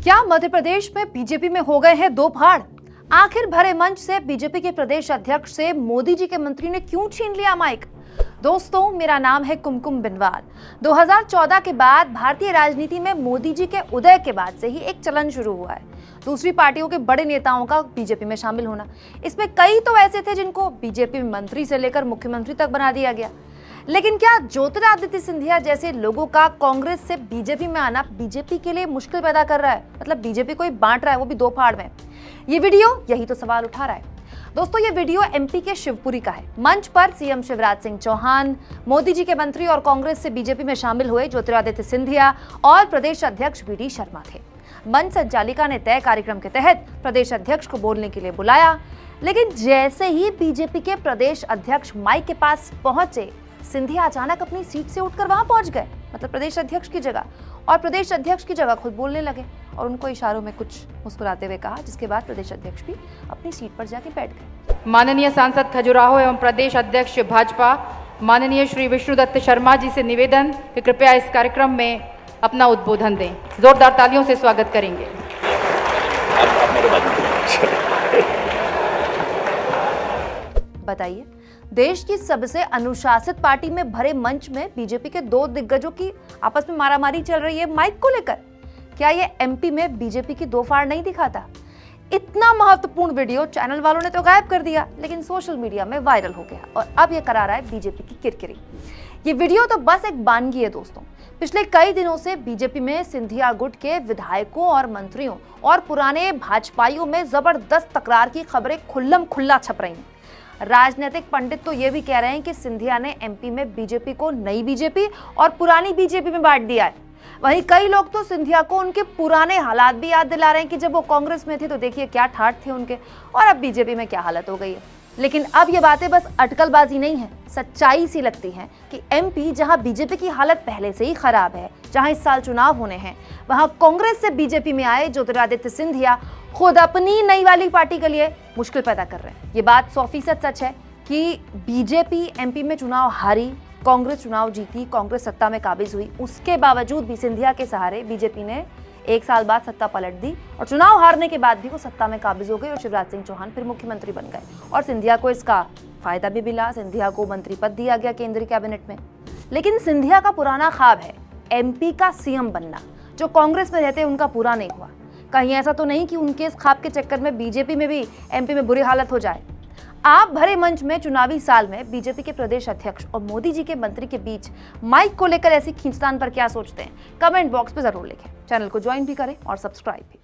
क्या मध्य प्रदेश में बीजेपी में हो गए हैं दो फाड़? आखिर भरे मंच से बीजेपी के प्रदेश अध्यक्ष से मोदी जी के मंत्री ने क्यों छीन लिया माइक? दोस्तों, मेरा नाम है कुमकुम बिनवाल। 2014 के बाद भारतीय राजनीति में मोदी जी के उदय के बाद से ही एक चलन शुरू हुआ है दूसरी पार्टियों के बड़े नेताओं का बीजेपी में शामिल होना। इसमें कई तो ऐसे थे जिनको बीजेपी में मंत्री से लेकर मुख्यमंत्री तक बना दिया गया। लेकिन क्या ज्योतिरादित्य सिंधिया जैसे लोगों का कांग्रेस से बीजेपी में आना बीजेपी के लिए मुश्किल पैदा कर रहा है? मतलब बीजेपी को ही बांट रहा है, वो भी दो फाड़ में। ये वीडियो यही तो सवाल उठा रहा है। दोस्तों, ये वीडियो एमपी के शिवपुरी का है। मंच पर सीएम शिवराज सिंह चौहान, मोदी जी के मंत्री और कांग्रेस से बीजेपी में शामिल हुए ज्योतिरादित्य सिंधिया और प्रदेश अध्यक्ष वी डी शर्मा थे। मंच संचालिका ने तय कार्यक्रम के तहत प्रदेश अध्यक्ष को बोलने के लिए बुलाया, लेकिन जैसे ही बीजेपी के प्रदेश अध्यक्ष माइक के पास पहुंचे, सिंधिया अचानक अपनी सीट से उठकर वहां पहुंच गए, मतलब प्रदेश अध्यक्ष की जगह, और प्रदेश अध्यक्ष की जगह खुद बोलने लगे और उनको इशारों में कुछ मुस्कुराते हुए कहा, जिसके बाद प्रदेश अध्यक्ष भी अपनी सीट पर जाके बैठ गए। माननीय सांसद खजुराहो एवं प्रदेश अध्यक्ष भाजपा माननीय श्री विष्णुदत्त शर्मा जी से निवेदन कि कृपया इस कार्यक्रम में अपना उद्बोधन दें। जोरदार तालियों से स्वागत करेंगे। बताइए, देश की सबसे अनुशासित पार्टी में भरे मंच में बीजेपी के दो दिग्गजों की आपस में मारामारी चल रही है माइक को लेकर। क्या ये एमपी में बीजेपी की दो फाड़ नहीं दिखाता? इतना महत्वपूर्ण वीडियो चैनल वालों ने तो गायब कर दिया, लेकिन सोशल मीडिया में वायरल हो गया और अब ये करा रहा है बीजेपी की किरकिरी। ये वीडियो तो बस एक बानगी है दोस्तों। पिछले कई दिनों से बीजेपी में सिंधिया गुट के विधायकों और मंत्रियों और पुराने भाजपाइयों में जबरदस्त तकरार की खबरें खुल्लम खुल्ला छप रही हैं। राजनीतिक पंडित तो ये भी कह रहे हैं कि सिंधिया ने एमपी में बीजेपी को नई बीजेपी और पुरानी बीजेपी में बांट दिया है। वहीं कई लोग तो सिंधिया को उनके पुराने हालात भी याद दिला रहे हैं कि जब वो कांग्रेस में थे तो देखिए क्या ठाठ थे उनके, और अब बीजेपी में क्या हालत हो गई है। लेकिन अब ये बातें बस अटकलबाजी नहीं है, सच्चाई सी लगती है कि एमपी, जहां बीजेपी की हालत पहले से ही खराब है, जहां इस साल चुनाव होने हैं, वहां कांग्रेस से बीजेपी में आए ज्योतिरादित्य सिंधिया खुद अपनी नई वाली पार्टी के लिए मुश्किल पैदा कर रहे हैं। ये बात 100% सच है कि बीजेपी एमपी में चुनाव हारी, कांग्रेस चुनाव जीती, कांग्रेस सत्ता में काबिज हुई। उसके बावजूद भी सिंधिया के सहारे बीजेपी ने एक साल बाद सत्ता पलट दी और चुनाव हारने के बाद भी वो सत्ता में काबिज हो गई और शिवराज सिंह चौहान फिर मुख्यमंत्री बन गए और सिंधिया को इसका फायदा भी मिला। सिंधिया को मंत्री पद दिया गया केंद्रीय कैबिनेट में। लेकिन सिंधिया का पुराना ख्वाब है एमपी का सीएम बनना, जो कांग्रेस में रहते उनका पूरा नहीं हुआ। कहीं ऐसा तो नहीं कि उनके इस ख्वाब के चक्कर में बीजेपी में भी एमपी में बुरी हालत हो जाए। आप भरे मंच में चुनावी साल में बीजेपी के प्रदेश अध्यक्ष और मोदी जी के मंत्री के बीच माइक को लेकर ऐसी खींचतान पर क्या सोचते हैं? कमेंट बॉक्स में जरूर लिखें। चैनल को ज्वाइन भी करें और सब्सक्राइब भी।